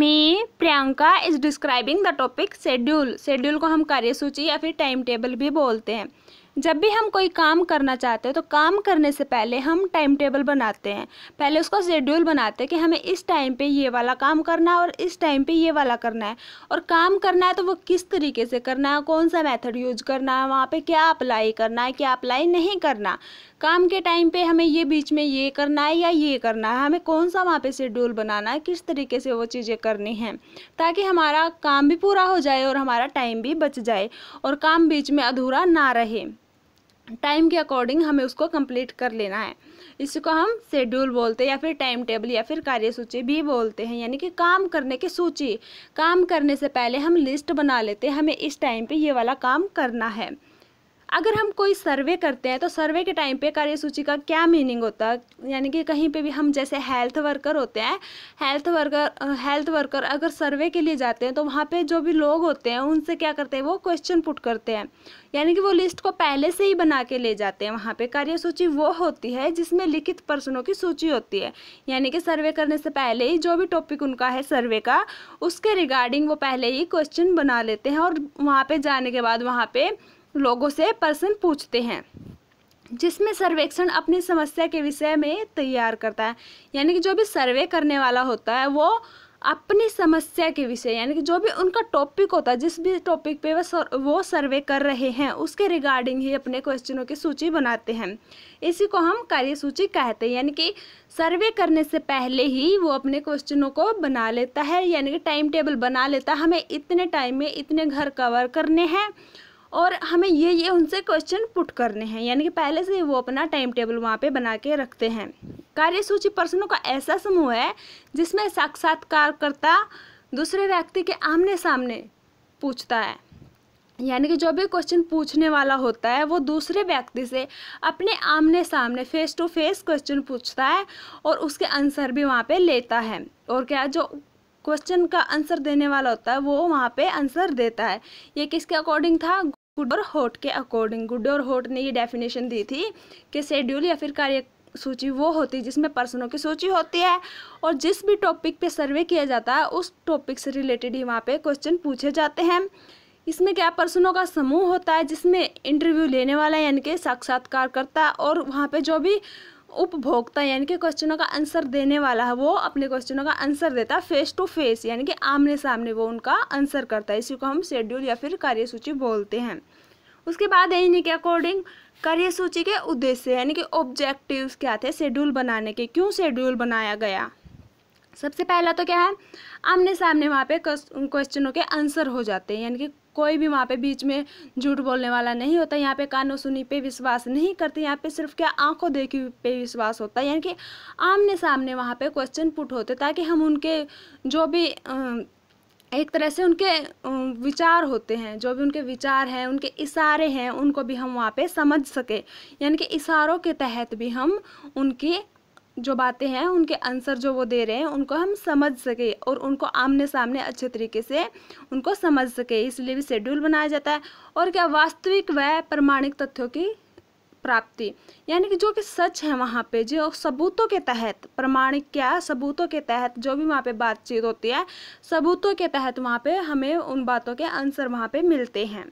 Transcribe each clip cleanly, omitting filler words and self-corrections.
Me Priyanka is describing the topic schedule. Schedule को हम कार्यसूची या फिर टाइम टेबल भी बोलते हैं। जब भी हम कोई काम करना चाहते हैं तो काम करने से पहले हम टाइम टेबल बनाते हैं, पहले उसका शेड्यूल बनाते हैं कि हमें इस टाइम पे ये वाला काम करना है और इस टाइम पे ये वाला करना है। और काम करना है तो वो किस तरीके से करना है, कौन सा मेथड यूज करना है, वहाँ पे क्या अप्लाई करना है, क्या अप्लाई नहीं करना। काम के टाइम पे हमें ये बीच में ये करना है या ये करना है, हमें कौन सा वहाँ पे शेड्यूल बनाना है, किस तरीके से वो चीज़ें करनी हैं, ताकि हमारा काम भी पूरा हो जाए और हमारा टाइम भी बच जाए और काम बीच में अधूरा ना रहे। टाइम के अकॉर्डिंग हमें उसको कंप्लीट कर लेना है। इसको हम शेड्यूल बोलते हैं या फिर टाइम टेबल या फिर कार्यसूची भी बोलते हैं, यानी कि काम करने की सूची। काम करने से पहले हम लिस्ट बना लेते हैं, हमें इस टाइम पे ये वाला काम करना है। अगर हम कोई सर्वे करते हैं तो सर्वे के टाइम पे कार्यसूची का क्या मीनिंग होता है, यानी कि कहीं पे भी हम जैसे हेल्थ वर्कर होते हैं, हेल्थ वर्कर अगर सर्वे के लिए जाते हैं तो वहाँ पे जो भी लोग होते हैं उनसे क्या करते हैं, वो क्वेश्चन पुट करते हैं, यानी कि वो लिस्ट को पहले से ही बना के ले जाते हैं। वहाँ पे कार्यसूची वो होती है जिसमें लिखित प्रश्नों की सूची होती है, यानी कि सर्वे करने से पहले ही जो भी टॉपिक उनका है सर्वे का, उसके रिगार्डिंग वो पहले ही क्वेश्चन बना लेते हैं और वहाँ पे जाने के बाद वहाँ पे लोगों से प्रश्न पूछते हैं, जिसमें सर्वेक्षण अपनी समस्या के विषय में तैयार करता है। यानी कि जो भी सर्वे करने वाला होता है वो अपनी समस्या के विषय, यानी कि जो भी उनका टॉपिक होता है, जिस भी टॉपिक पे वो सर्वे कर रहे हैं उसके रिगार्डिंग ही अपने क्वेश्चनों की सूची बनाते हैं। इसी को हम कार्यसूची कहते हैं, यानी कि सर्वे करने से पहले ही वो अपने क्वेश्चनों को बना लेता है, यानी कि टाइम टेबल बना लेता है। हमें इतने टाइम में इतने घर कवर करने हैं और हमें ये उनसे क्वेश्चन पुट करने हैं, यानी कि पहले से वो अपना टाइम टेबल वहाँ पे बना के रखते हैं। कार्यसूची प्रश्नों का ऐसा समूह है जिसमें साक्षात्कारकर्ता दूसरे व्यक्ति के आमने सामने पूछता है, यानी कि जो भी क्वेश्चन पूछने वाला होता है वो दूसरे व्यक्ति से अपने आमने सामने फेस टू फेस क्वेश्चन पूछता है और उसके आंसर भी वहाँ पे लेता है। और क्या, जो क्वेश्चन का आंसर देने वाला होता है वो वहाँ पे आंसर देता है। ये किसके अकॉर्डिंग था, गुड और होट के अकॉर्डिंग। गुड और होट ने ये डेफिनेशन दी थी कि शेड्यूल या फिर कार्य सूची वो होती है जिसमें प्रश्नों की सूची होती है और जिस भी टॉपिक पे सर्वे किया जाता है उस टॉपिक से रिलेटेड ही वहाँ पे क्वेश्चन पूछे जाते हैं। इसमें क्या, प्रश्नों का समूह होता है जिसमें इंटरव्यू लेने वाला यानी कि साक्षात्कारकर्ता और वहाँ पे जो भी उपभोक्ता यानी कि क्वेश्चनों का आंसर देने वाला है वो अपने क्वेश्चनों का आंसर देता है फेस टू फेस, यानी कि आमने सामने वो उनका आंसर करता है। इसी को हम शेड्यूल या फिर कार्यसूची बोलते हैं। उसके बाद इन्हीं के अकॉर्डिंग कार्यसूची के उद्देश्य यानी कि ऑब्जेक्टिव्स क्या थे शेड्यूल बनाने के, क्यों शेड्यूल बनाया गया। सबसे पहला तो क्या है, आमने सामने वहाँ पे क्वेश्चनों के आंसर हो जाते हैं, यानी कि कोई भी वहाँ पे बीच में झूठ बोलने वाला नहीं होता। यहाँ पे कानों सुनी पे विश्वास नहीं करते, यहाँ पे सिर्फ क्या, आंखों देखी पे विश्वास होता है, यानी कि आमने सामने वहाँ पे क्वेश्चन पुट होते ताकि हम उनके जो भी एक तरह से उनके विचार होते हैं, जो भी उनके विचार हैं, उनके इशारे हैं, उनको भी हम वहाँ पे समझ सके, यानी कि इशारों के तहत भी हम उनकी जो बातें हैं उनके आंसर जो वो दे रहे हैं उनको हम समझ सके और उनको आमने सामने अच्छे तरीके से उनको समझ सके, इसलिए भी शेड्यूल बनाया जाता है। और क्या, वास्तविक व प्रमाणिक तथ्यों की प्राप्ति, यानी कि जो कि सच है वहाँ पे, जो सबूतों के तहत, प्रमाणिक क्या, सबूतों के तहत जो भी वहाँ पे बातचीत होती है सबूतों के तहत वहाँ पे हमें उन बातों के आंसर वहाँ पे मिलते हैं।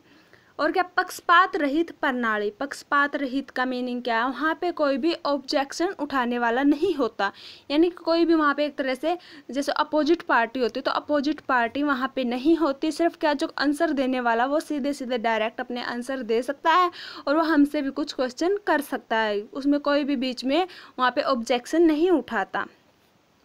और क्या, पक्षपात रहित प्रणाली। पक्षपात रहित का मीनिंग क्या है, वहाँ पे कोई भी ऑब्जेक्शन उठाने वाला नहीं होता, यानी कि कोई भी वहाँ पे एक तरह से जैसे अपोजिट पार्टी होती तो अपोजिट पार्टी वहाँ पे नहीं होती। सिर्फ क्या, जो आंसर देने वाला वो सीधे सीधे डायरेक्ट अपने आंसर दे सकता है और वो हमसे भी कुछ क्वेश्चन कर सकता है, उसमें कोई भी बीच में वहाँ पे ऑब्जेक्शन नहीं उठाता।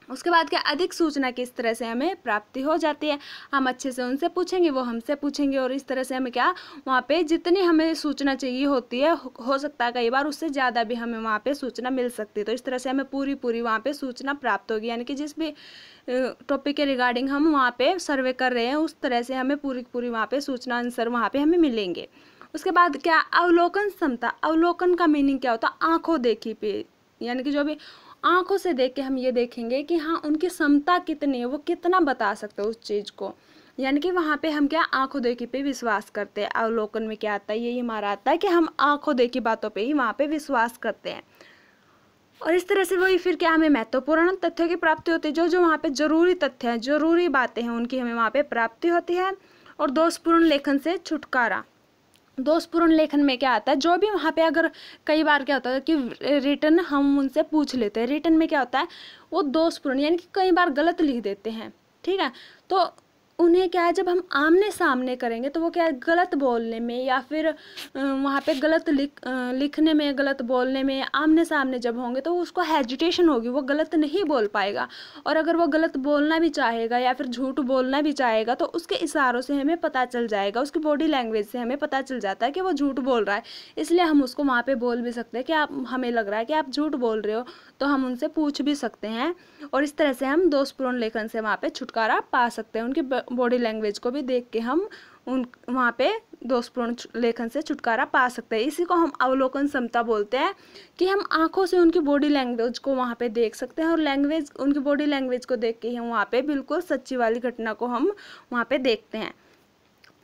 उसके बाद क्या, अधिक सूचना किस तरह से हमें प्राप्ति हो जाती है, हम अच्छे से उनसे पूछेंगे, वो हमसे पूछेंगे और इस तरह से हमें क्या, वहाँ पे जितनी हमें सूचना चाहिए होती है हो सकता है कई बार उससे ज़्यादा भी हमें वहाँ पे सूचना मिल सकती है। तो इस तरह से हमें पूरी वहाँ पे सूचना प्राप्त होगी, यानी कि जिस भी टॉपिक के रिगार्डिंग हम वहाँ पे सर्वे कर रहे हैं उस तरह से हमें पूरी वहाँ पे सूचना आंसर वहाँ पे हमें मिलेंगे। उसके बाद क्या, अवलोकन क्षमता। अवलोकन का मीनिंग क्या होता है, आँखों देखी पे, यानी कि जो भी आंखों से देख के हम ये देखेंगे कि हाँ उनकी क्षमता कितनी है, वो कितना बता सकते हैं उस चीज़ को, यानी कि वहाँ पे हम क्या, आंखों देखी पे विश्वास करते हैं। अवलोकन में क्या आता है, यही हमारा आता है कि हम आंखों देखी बातों पे ही वहाँ पे विश्वास करते हैं। और इस तरह से वही फिर क्या हमें महत्वपूर्ण तथ्यों की प्राप्ति होती है, जो जो वहाँ पे जरूरी तथ्य हैं, जरूरी बातें हैं, उनकी हमें वहाँ पे प्राप्ति होती है। और दोषपूर्ण लेखन से छुटकारा। दोषपूर्ण लेखन में क्या आता है, जो भी वहाँ पे अगर कई बार क्या होता है कि रिटर्न हम उनसे पूछ लेते हैं, रिटर्न में क्या होता है वो दोषपूर्ण यानी कि कई बार गलत लिख देते हैं, ठीक है। तो उन्हें क्या है, जब हम आमने सामने करेंगे तो वो क्या है, गलत बोलने में या फिर वहाँ पे गलत लिखने में, गलत बोलने में, आमने सामने जब होंगे तो उसको हेजिटेशन होगी, वो गलत नहीं बोल पाएगा। और अगर वो गलत बोलना भी चाहेगा या फिर झूठ बोलना भी चाहेगा तो उसके इशारों से हमें पता चल जाएगा, उसकी बॉडी लैंग्वेज से हमें पता चल जाता है कि वो झूठ बोल रहा है। इसलिए हम उसको वहाँ पर बोल भी सकते हैं कि आप, हमें लग रहा है कि आप झूठ बोल रहे हो, तो हम उनसे पूछ भी सकते हैं। और इस तरह से हम दोषपूर्ण लेखन से वहाँ पे छुटकारा पा सकते हैं। उनकी बॉडी लैंग्वेज को भी देख के हम वहाँ पे दोषपूर्ण लेखन से छुटकारा पा सकते हैं। इसी को हम अवलोकन क्षमता बोलते हैं, कि हम आंखों से उनकी बॉडी लैंग्वेज को वहाँ पे देख सकते हैं, और लैंग्वेज, उनकी बॉडी लैंग्वेज को देख के हम वहाँ पे बिल्कुल सच्ची वाली घटना को हम वहाँ पे देखते हैं।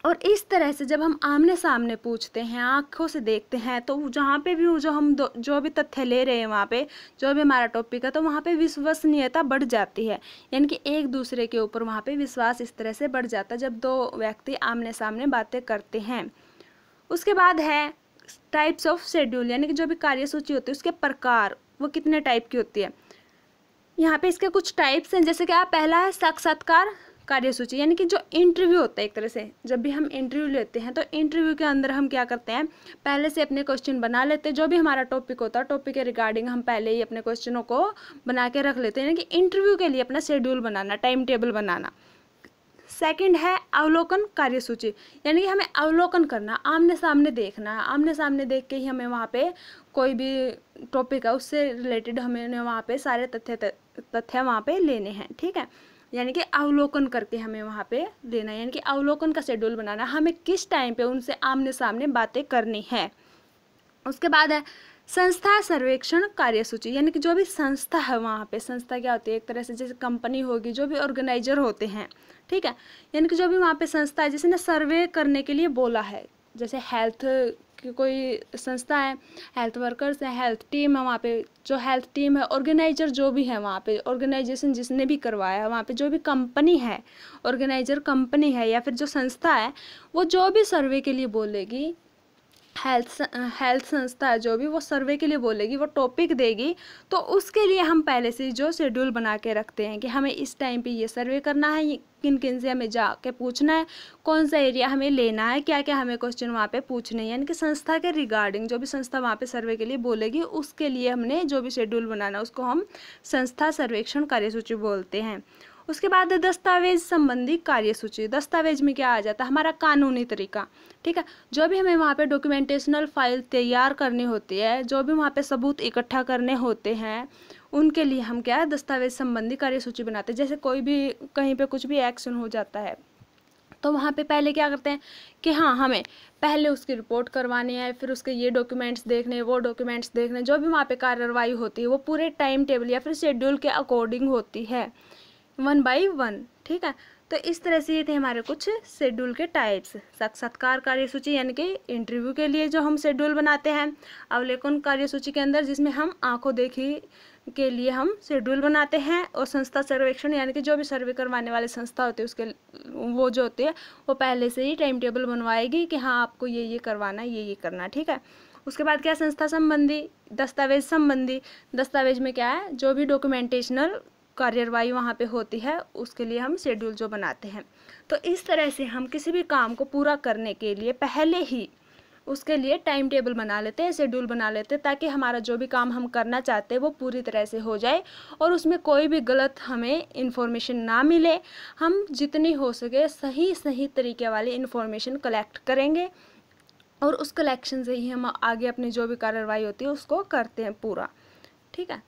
और इस तरह से जब हम आमने सामने पूछते हैं, आँखों से देखते हैं, तो जहाँ पे भी जो हम जो भी तथ्य ले रहे हैं, वहाँ पे जो भी हमारा टॉपिक है, तो वहाँ पे विश्वसनीयता बढ़ जाती है, यानी कि एक दूसरे के ऊपर वहाँ पे विश्वास इस तरह से बढ़ जाता है जब दो व्यक्ति आमने सामने बातें करते हैं। उसके बाद है टाइप्स ऑफ शेड्यूल, यानी कि जो भी कार्यसूची होती है उसके प्रकार, वो कितने टाइप की होती है। यहाँ पे इसके कुछ टाइप्स हैं, जैसे कि पहला है साक्षात्कार कार्यसूची, यानी कि जो इंटरव्यू होता है, एक तरह से जब भी हम इंटरव्यू लेते हैं तो इंटरव्यू के अंदर हम क्या करते हैं, पहले से अपने क्वेश्चन बना लेते हैं। जो भी हमारा टॉपिक होता है, टॉपिक के रिगार्डिंग हम पहले ही अपने क्वेश्चनों को बना के रख लेते हैं, यानी कि इंटरव्यू के लिए अपना शेड्यूल बनाना, टाइम टेबल बनाना। सेकंड है अवलोकन कार्यसूची, यानी कि हमें अवलोकन करना, आमने सामने देखना, आमने सामने देख के ही हमें वहाँ पे कोई भी टॉपिक है उससे रिलेटेड हमें वहाँ पे सारे तथ्य वहाँ पे लेने हैं, ठीक है। यानी कि अवलोकन करके हमें वहाँ पे लेना, यानी कि अवलोकन का शेड्यूल बनाना, हमें किस टाइम पे उनसे आमने सामने बातें करनी है। उसके बाद है संस्था सर्वेक्षण कार्यसूची, यानी कि जो भी संस्था है वहाँ पे, संस्था क्या होती है, एक तरह से जैसे कंपनी होगी, जो भी ऑर्गेनाइजर होते हैं, ठीक है, यानी कि जो भी वहाँ पे संस्था है जिसने सर्वे करने के लिए बोला है, जैसे हेल्थ की कोई संस्था है, हेल्थ वर्कर्स है, हेल्थ टीम है, वहाँ पे जो हेल्थ टीम है, ऑर्गेनाइजर जो भी है वहाँ पे, ऑर्गेनाइजेशन जिसने भी करवाया है, वहाँ पे जो भी कंपनी है, ऑर्गेनाइजर कंपनी है या फिर जो संस्था है, वो जो भी सर्वे के लिए बोलेगी, हेल्थ संस्था है जो भी, वो सर्वे के लिए बोलेगी, वो टॉपिक देगी, तो उसके लिए हम पहले से जो शेड्यूल बना के रखते हैं कि हमें इस टाइम पे ये सर्वे करना है, किन किन से हमें जाके पूछना है, कौन सा एरिया हमें लेना है, क्या क्या हमें क्वेश्चन वहाँ पे पूछने हैं, यानी कि संस्था के रिगार्डिंग जो भी संस्था वहाँ पे सर्वे के लिए बोलेगी, उसके लिए हमने जो भी शेड्यूल बनाना है उसको हम संस्था सर्वेक्षण कार्यसूची बोलते हैं। उसके बाद दस्तावेज संबंधी कार्यसूची, दस्तावेज में क्या आ जाता है, हमारा कानूनी तरीका, ठीक है, जो भी हमें वहाँ पे डॉक्यूमेंटेशनल फाइल तैयार करनी होती है, जो भी वहाँ पे सबूत इकट्ठा करने होते हैं, उनके लिए हम क्या है, दस्तावेज संबंधी कार्यसूची बनाते हैं। जैसे कोई भी कहीं पे कुछ भी एक्शन हो जाता है तो वहाँ पे पहले क्या करते हैं कि हाँ, हमें पहले उसकी रिपोर्ट करवानी है, फिर उसके ये डॉक्यूमेंट्स देखने, वो डॉक्यूमेंट्स देखने, जो भी वहाँ पे कार्रवाई होती है वो पूरे टाइम टेबल या फिर शेड्यूल के अकॉर्डिंग होती है, 1 by 1, ठीक है। तो इस तरह से ये थे हमारे कुछ शेड्यूल के टाइप्स। साक्षात्कार कार्यसूची यानी कि इंटरव्यू के लिए जो हम शेड्यूल बनाते हैं, अवलोकन कार्यसूची के अंदर जिसमें हम आंखों देखी के लिए हम शेड्यूल बनाते हैं, और संस्था सर्वेक्षण यानी कि जो भी सर्वे करवाने वाली संस्था होती है उसके वो जो होती है वो पहले से ही टाइम टेबल बनवाएगी कि हाँ आपको ये करवाना है, ये करना, ठीक है। उसके बाद क्या, संस्था संबंधी, दस्तावेज संबंधी, दस्तावेज में क्या है, जो भी डॉक्यूमेंटेशनल कार्यवाही वहाँ पे होती है उसके लिए हम शेड्यूल जो बनाते हैं। तो इस तरह से हम किसी भी काम को पूरा करने के लिए पहले ही उसके लिए टाइम टेबल बना लेते हैं, शेड्यूल बना लेते हैं, ताकि हमारा जो भी काम हम करना चाहते हैं वो पूरी तरह से हो जाए और उसमें कोई भी गलत हमें इन्फॉर्मेशन ना मिले। हम जितनी हो सके सही तरीके वाली इन्फॉर्मेशन कलेक्ट करेंगे और उस कलेक्शन से ही हम आगे अपनी जो भी कार्रवाई होती है उसको करते हैं पूरा, ठीक है।